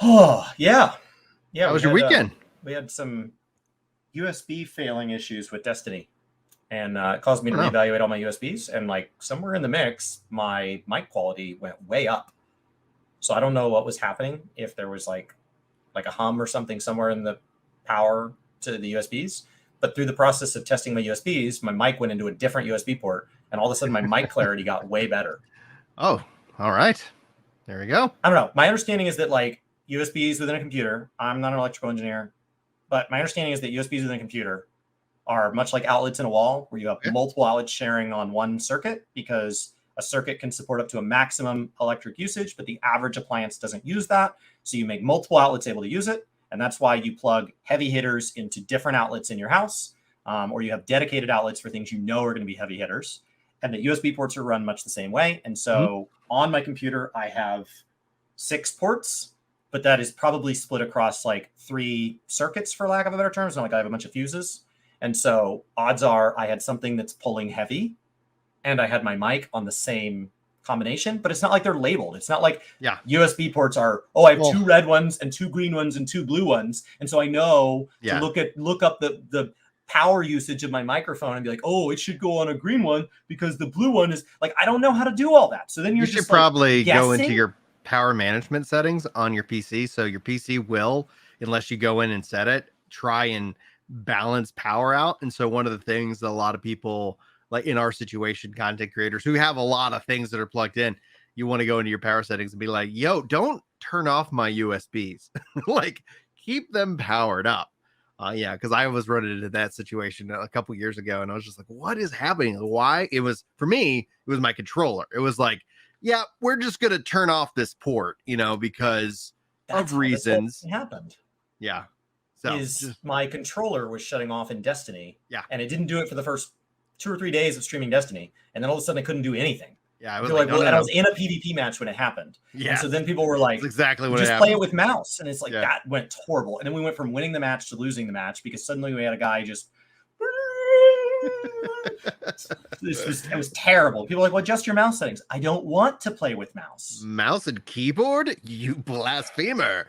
Oh, yeah. How Yeah, was your weekend? we had some USB failing issues with Destiny, and it caused me Oh to no. reevaluate all my USBs. And like somewhere in the mix, my mic quality went way up. So I don't know what was happening. If there was like a hum or something somewhere in the power to the USBs, but through the process of testing my USBs, my mic went into a different USB port, and all of a sudden my mic clarity got way better. Oh, all right. There we go. I don't know. My understanding is that like USBs within a computer. I'm not an electrical engineer, but my understanding is that USBs within a computer are much like outlets in a wall where you have Okay. multiple outlets sharing on one circuit because a circuit can support up to a maximum electric usage, but the average appliance doesn't use that. So you make multiple outlets able to use it. And that's why you plug heavy hitters into different outlets in your house, or you have dedicated outlets for things you know are going to be heavy hitters. And the USB ports are run much the same way. And Mhm. so on my computer, I have 6 ports, but that is probably split across like 3 circuits, for lack of a better term. It's not like I have a bunch of fuses. And so odds are I had something that's pulling heavy and I had my mic on the same combination, but it's not like they're labeled. It's not like Yeah. USB ports are, oh, I have Well, 2 red ones and 2 green ones and 2 blue ones. And so I know to yeah. look up the power usage of my microphone and be like, oh, it should go on a green one because the blue one is like, I don't know how to do all that. So then You you're should just like probably go into guessing. your power management settings on your PC. So your PC will, unless you go in and set it, try and balance power out. And so one of the things that a lot of people like in our situation, content creators who have a lot of things that are plugged in, you want to go into your power settings and be like, yo, don't turn off my USBs. Like keep them powered up. Yeah, because I was running into that situation a couple years ago, and I was just like, "What is happening? Why?" It was for me. It was my controller. It was like, "Yeah, we're just gonna turn off this port, because of That's how this whole reasons." thing happened. Yeah. So Is just my controller was shutting off in Destiny, yeah, and it didn't do it for the first 2 or 3 days of streaming Destiny, and then all of a sudden I couldn't do anything. yeah. I And was people were like, like, "No, well, no, and I was no." in a PvP match when it happened, and so Yes, then people were that's like, exactly "You what just play it happened. with mouse," and it's like Yeah. that went horrible. And then we went from winning the match to losing the match because suddenly we had a guy just. It was terrible. People were like, well, adjust your mouse settings. I don't want to play with mouse. Mouse and keyboard, you blasphemer.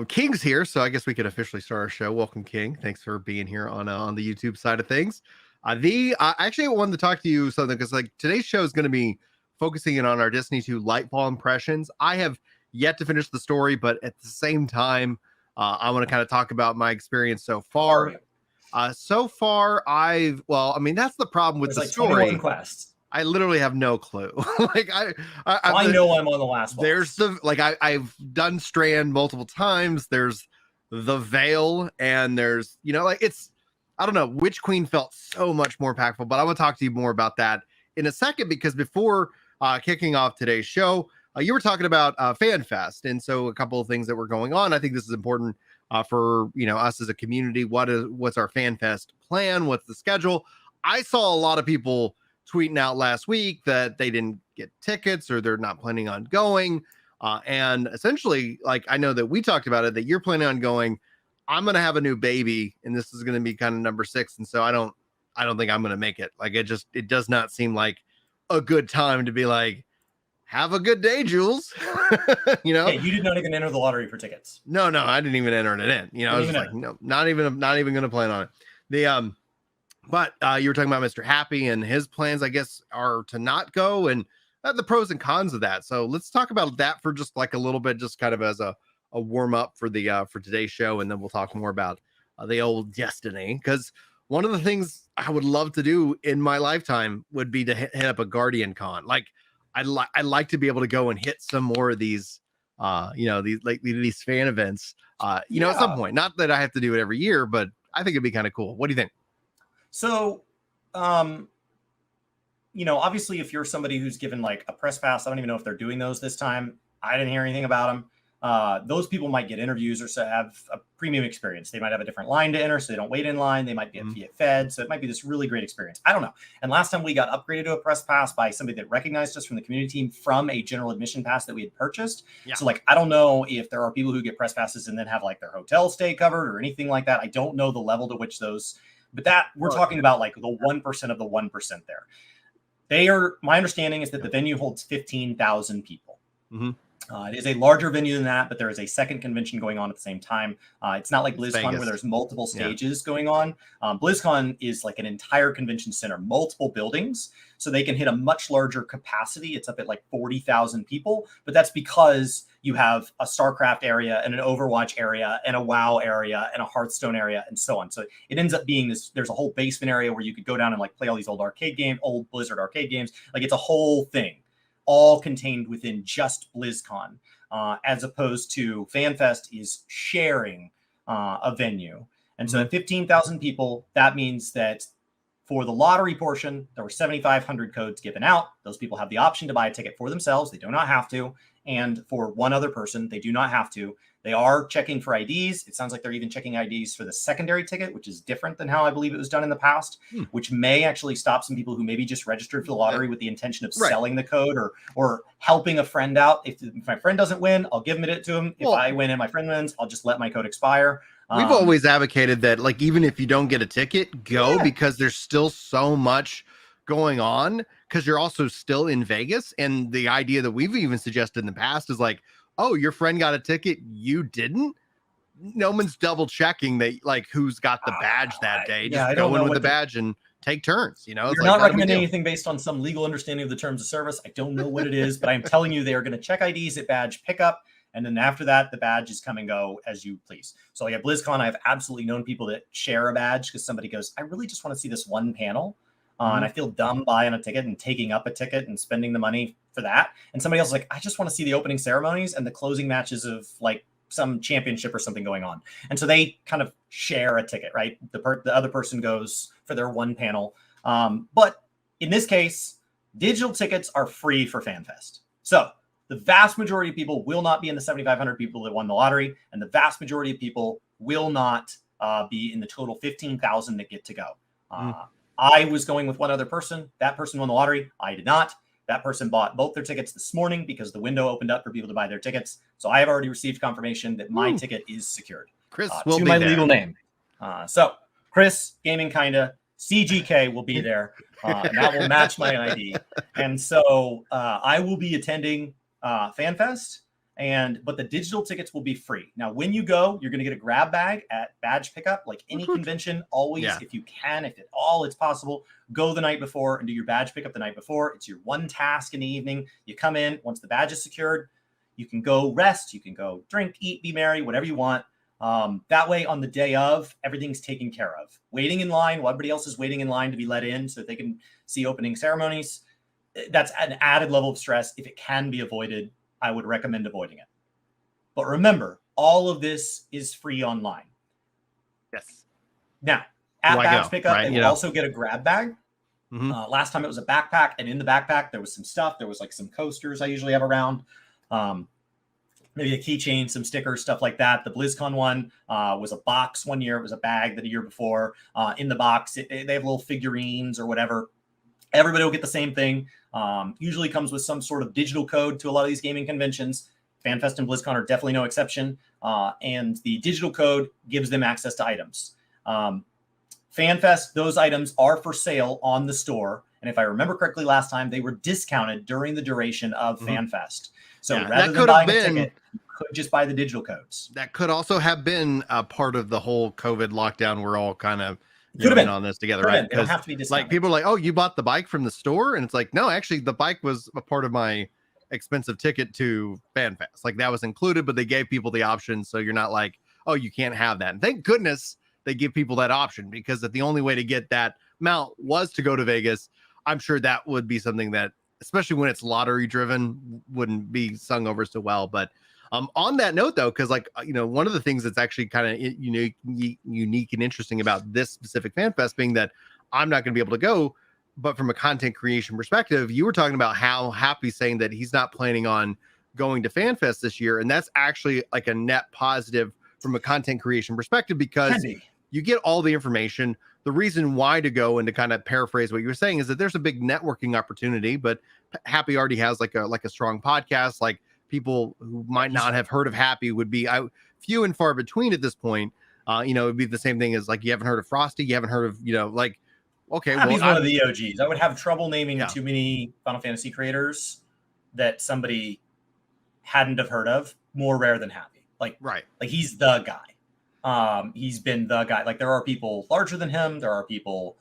King's here, so I guess we could officially start our show. Welcome, King. Thanks for being here on the YouTube side of things. I actually wanted to talk to you something because like today's show is going to be focusing in on our Destiny 2 Lightfall impressions. I have yet to finish the story, but at the same time, I want to kind of talk about my experience so How far are far. you? So far, I mean, that's the problem with There's the like 21 story. quests. I literally have no clue. Like So I know I'm on the last there's boss. the like I've done Strand multiple times. There's the Veil, and there's like it's I don't know which queen felt so much more impactful, but I want to talk to you more about that in a second because before kicking off today's show, you were talking about FanFest, and so a couple of things that were going on. I think this is important for us as a community. What's our FanFest plan? What's the schedule? I saw a lot of people tweeting out last week that they didn't get tickets or they're not planning on going. And essentially, like I know that we talked about it, that you're planning on going. I'm gonna have a new baby, and this is gonna be kind of number 6, and so I don't think I'm gonna make it. Like it does not seem like a good time to be like, have a good day, Jules. Yeah, you did not even enter the lottery for tickets. No, I didn't even enter it in. I was just like, no, not even gonna plan on it. The But you were talking about Mr. Happy and his plans, I guess, are to not go and the pros and cons of that. So let's talk about that for just like a little bit, just kind of as a warm up for the for today's show, and then we'll talk more about the old Destiny. Because one of the things I would love to do in my lifetime would be to hit up a Guardian Con. Like I'd like to be able to go and hit some more of these these fan events at some Yeah. point. Not that I have to do it every year, but I think it'd be kind of cool. What do you think? So, obviously, if you're somebody who's given like a press pass, I don't even know if they're doing those this time. I didn't hear anything about them. Those people might get interviews or have a premium experience. They might have a different line to enter, so they don't wait in line. They might get fed, so it might be this really great experience. I don't know. And last time we got upgraded to a press pass by somebody that recognized us from the community team from a general admission pass that we had purchased. Yeah. So like, I don't know if there are people who get press passes and then have like their hotel stay covered or anything like that. I don't know the level to which those. But that we're talking about like the 1% of the 1% there. My understanding is that the venue holds 15,000 people. Mm-hmm. It is a larger venue than that, but there is a second convention going on at the same time. It's not like BlizzCon Vegas. where there's multiple stages going on. BlizzCon is like an entire convention center, multiple buildings, so they can hit a much larger capacity. It's up at like 40,000 people, but that's because you have a StarCraft area and an Overwatch area and a WoW area and a Hearthstone area and so on. So it ends up being this, there's a whole basement area where you could go down and like play all these old arcade games, old Blizzard arcade games. Like it's a whole thing, all contained within just BlizzCon, as opposed to FanFest is sharing a venue. And so at 15,000 people, that means that for the lottery portion, there were 7,500 codes given out. Those people have the option to buy a ticket for themselves. They do not have to. And for one other person, they do not have to. They are checking for IDs. It sounds like they're even checking IDs for the secondary ticket, which is different than how I believe it was done in the past, which may actually stop some people who maybe just registered for the lottery with the intention of selling the code or helping a friend out. If my friend doesn't win, I'll give it to him. If I win and my friend wins, I'll just let my code expire. We've always advocated that, like, even if you don't get a ticket, go, because there's still so much going on, because you're also still in Vegas. And the idea that we've even suggested in the past is like, oh, your friend got a ticket, you didn't. No one's double checking that, like, who's got the badge that day. Just go in with the badge and take turns. You know, it's you're like, not recommending anything based on some legal understanding of the terms of service. I don't know what it is, but I'm telling you, they are going to check IDs at badge pickup. And then after that, the badges come and go as you please. So like at BlizzCon, I've absolutely known people that share a badge because somebody goes, I really just want to see this one panel. And I feel dumb buying a ticket and taking up a ticket and spending the money for that. And somebody else is like, I just want to see the opening ceremonies and the closing matches of like some championship or something going on. And so they kind of share a ticket, right? The other person goes for their one panel. But in this case, digital tickets are free for FanFest. So the vast majority of people will not be in the 7,500 people that won the lottery. And the vast majority of people will not be in the total 15,000 that get to go. I was going with one other person. That person won the lottery. I did not. That person bought both their tickets this morning because the window opened up for people to buy their tickets. So I have already received confirmation that my ticket is secured. Chris will to be my there. legal name. So Chris Gaming Kinda CGK will be there, and that will match my ID. And so I will be attending FanFest. But the digital tickets will be free. Now, when you go, you're going to get a grab bag at badge pickup, like any convention. Always, if you can, if at all it's possible, go the night before and do your badge pickup the night before. It's your one task in the evening. You come in, once the badge is secured, you can go rest, you can go drink, eat, be merry, whatever you want. That way, on the day of, everything's taken care of. Waiting in line, while everybody else is waiting in line to be let in so that they can see opening ceremonies. That's an added level of stress. If it can be avoided, I would recommend avoiding it. But remember, all of this is free online. Yes. Now, at badge pickup, they will also get a grab bag. Last time it was a backpack, and in the backpack, there was some stuff. There was like some coasters I usually have around. Maybe a keychain, some stickers, stuff like that. The BlizzCon one was a box one year. It was a bag the year before. In the box, they have little figurines or whatever. Everybody will get the same thing. Usually comes with some sort of digital code to a lot of these gaming conventions. FanFest and BlizzCon are definitely no exception. And the digital code gives them access to items. FanFest, those items are for sale on the store. And if I remember correctly last time, they were discounted during the duration of FanFest. So rather than buying a ticket, you could just buy the digital codes. That could also have been a part of the whole COVID lockdown. We're all kind of in on this together, right? They don't have to be discounted. Like people are like, oh, you bought the bike from the store? And it's like, no, actually the bike was a part of my expensive ticket to FanFest. Like that was included, but they gave people the option. So you're not like, oh, you can't have that. And thank goodness they give people that option, because if the only way to get that mount was to go to Vegas, I'm sure that would be something that, especially when it's lottery driven, wouldn't be sung over so well. But on that note, though, because like, one of the things that's actually kind of unique and interesting about this specific FanFest being that I'm not going to be able to go, but from a content creation perspective, you were talking about how Happy's saying that he's not planning on going to FanFest this year. And that's actually like a net positive from a content creation perspective, because you get all the information. The reason why to go, and to kind of paraphrase what you were saying, is that there's a big networking opportunity, but Happy already has like a strong podcast. Like people who might not have heard of Happy would be few and far between at this point. It would be the same thing as like, you haven't heard of Frosty, you haven't heard of, like, okay, Happy's one of the OGs. I would have trouble naming too many Final Fantasy creators that somebody hadn't have heard of, more rare than happy. Like he's the guy. He's been the guy. Like there are people larger than him. There are people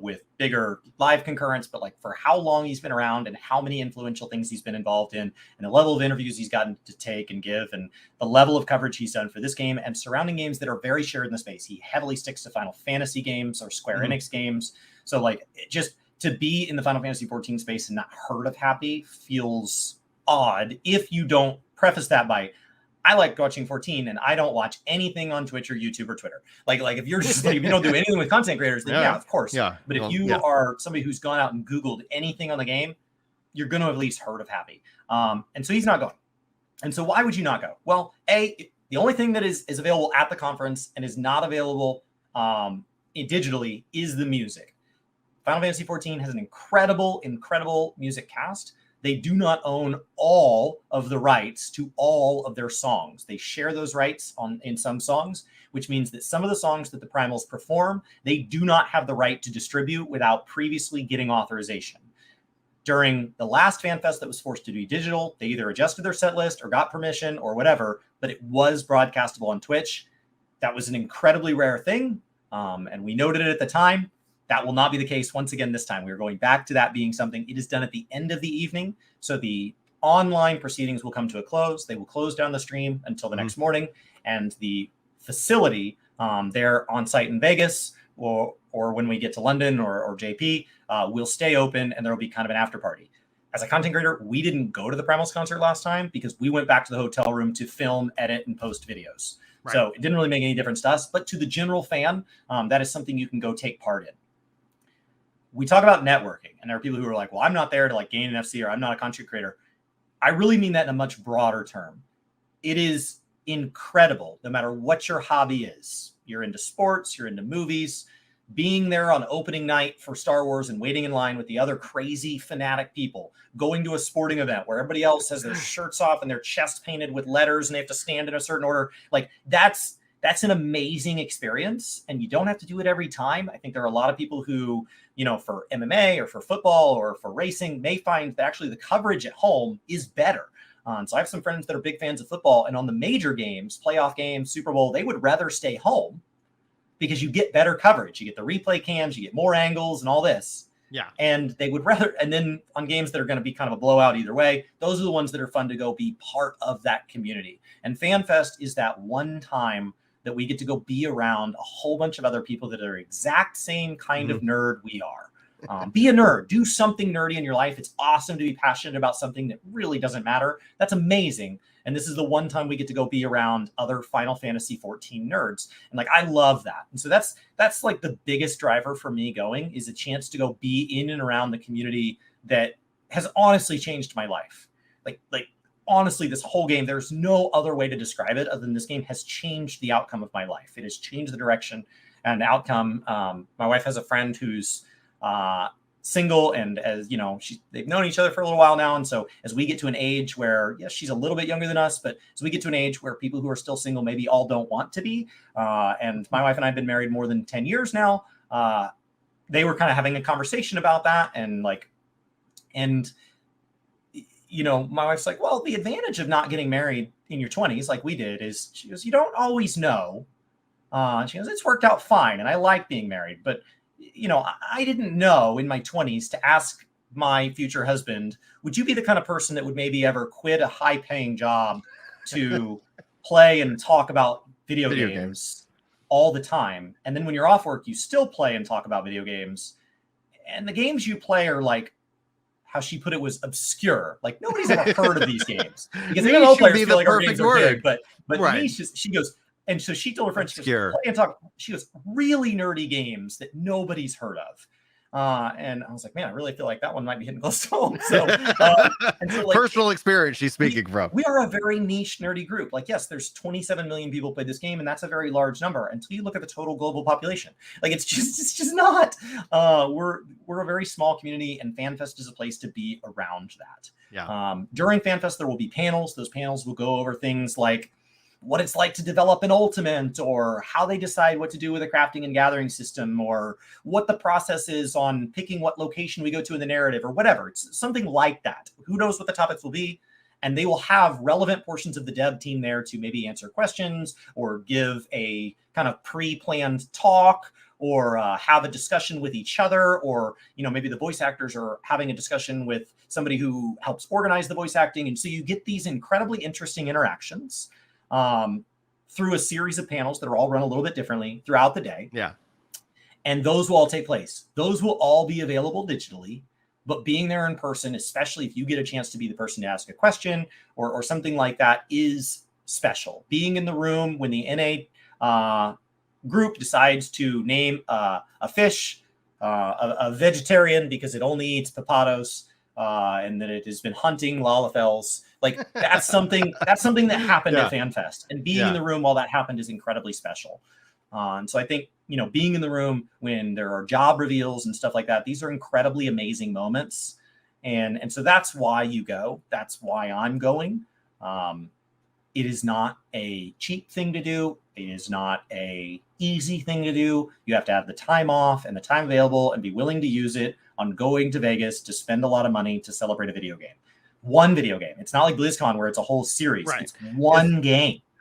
with bigger live concurrence, but like for how long he's been around and how many influential things he's been involved in and the level of interviews he's gotten to take and give and the level of coverage he's done for this game and surrounding games that are very shared in the space. He heavily sticks to Final Fantasy games or Square Enix games. So like just to be in the Final Fantasy 14 space and not heard of Happy feels odd if you don't preface that by, I like watching 14 and I don't watch anything on Twitch or YouTube or Twitter. Like if you're just like, if you don't do anything with content creators, then yeah of course. Yeah. But if you are somebody who's gone out and Googled anything on the game, you're going to have at least heard of Happy. And so he's not going. And so why would you not go? Well, the only thing that is available at the conference and is not available digitally is the music. Final Fantasy 14 has an incredible music cast. They do not own all of the rights to all of their songs. They share those rights in some songs, which means that some of the songs that the Primals perform, they do not have the right to distribute without previously getting authorization. During the last FanFest that was forced to be digital, they either adjusted their set list or got permission or whatever, but it was broadcastable on Twitch. That was an incredibly rare thing, and we noted it at the time. That will not be the case once again this time. We are going back to that being something. It is done at the end of the evening. So the online proceedings will come to a close. They will close down the stream until the next morning. And the facility there on site in Vegas or when we get to London or JP will stay open and there will be kind of an after party. As a content creator, we didn't go to the Primals concert last time because we went back to the hotel room to film, edit, and post videos. Right. So it didn't really make any difference to us. But to the general fan, that is something you can go take part in. We talk about networking, and there are people who are like, well, I'm not there to like gain an FC or I'm not a content creator. I really mean that in a much broader term. It is incredible, no matter what your hobby is. You're into sports, you're into movies, being there on opening night for Star Wars and waiting in line with the other crazy fanatic people, going to a sporting event where everybody else has their shirts off and their chest painted with letters and they have to stand in a certain order. Like that's an amazing experience, and you don't have to do it every time. I think there are a lot of people who, for MMA or for football or for racing, may find that actually the coverage at home is better. So I have some friends that are big fans of football, and on the major games, playoff games, Super Bowl, they would rather stay home because you get better coverage. You get the replay cams, you get more angles and all this. Yeah. And they would rather, and then on games that are going to be kind of a blowout either way, those are the ones that are fun to go be part of that community. And FanFest is that one time that we get to go be around a whole bunch of other people that are exact same kind of nerd we are. Be a nerd. Do something nerdy in your life. It's awesome to be passionate about something that really doesn't matter. That's amazing. And this is the one time we get to go be around other Final Fantasy 14 nerds. And like, I love that. And so that's like the biggest driver for me going, is a chance to go be in and around the community that has honestly changed my life. Like honestly, this whole game, there's no other way to describe it other than this game has changed the outcome of my life. It has changed the direction and outcome. My wife has a friend who's single, and as you know, they've known each other for a little while now. And so as we get to an age where, yes, she's a little bit younger than us, but as we get to an age where people who are still single maybe all don't want to be, and my wife and I have been married more than 10 years now, they were kind of having a conversation about that. And my wife's like, well, the advantage of not getting married in your 20s like we did is, she goes, you don't always know. She goes, it's worked out fine, and I like being married, but I didn't know in my 20s to ask my future husband, would you be the kind of person that would maybe ever quit a high-paying job to play and talk about video games all the time? And then when you're off work, you still play and talk about video games. And the games you play are like, how she put it was obscure. Like nobody's ever heard of these games because MMO players feel like our games are big, but right. She goes, and so she told her friends, she goes, play and talk. She goes, really nerdy games that nobody's heard of. And I was like, man, I really feel like that one might be hitting close to home. So, personal experience she's speaking from. We are a very niche nerdy group. Like, yes, there's 27 million people play this game, and that's a very large number until you look at the total global population. Like, it's just not. We're a very small community, and FanFest is a place to be around that. Yeah. During FanFest, there will be panels. Those panels will go over things like what it's like to develop an ultimate, or how they decide what to do with a crafting and gathering system, or what the process is on picking what location we go to in the narrative, or whatever. It's something like that. Who knows what the topics will be? and they will have relevant portions of the dev team there to maybe answer questions or give a kind of pre-planned talk, or have a discussion with each other, or maybe the voice actors are having a discussion with somebody who helps organize the voice acting. And so you get these incredibly interesting interactions through a series of panels that are all run a little bit differently throughout the day. Yeah. And those will all take place. Those will all be available digitally, but being there in person, especially if you get a chance to be the person to ask a question or something like that, is special. Being in the room when the NA group decides to name a fish a vegetarian because it only eats papados, and that it has been hunting lalafels. Like that's something that happened at FanFest, and being in the room while that happened is incredibly special. And so I think, being in the room when there are job reveals and stuff like that, these are incredibly amazing moments. And so that's why you go. That's why I'm going. It is not a cheap thing to do. It is not a easy thing to do. You have to have the time off and the time available and be willing to use it on going to Vegas to spend a lot of money to celebrate a video game. One video game. It's not like BlizzCon where it's a whole series. Right. It's one game.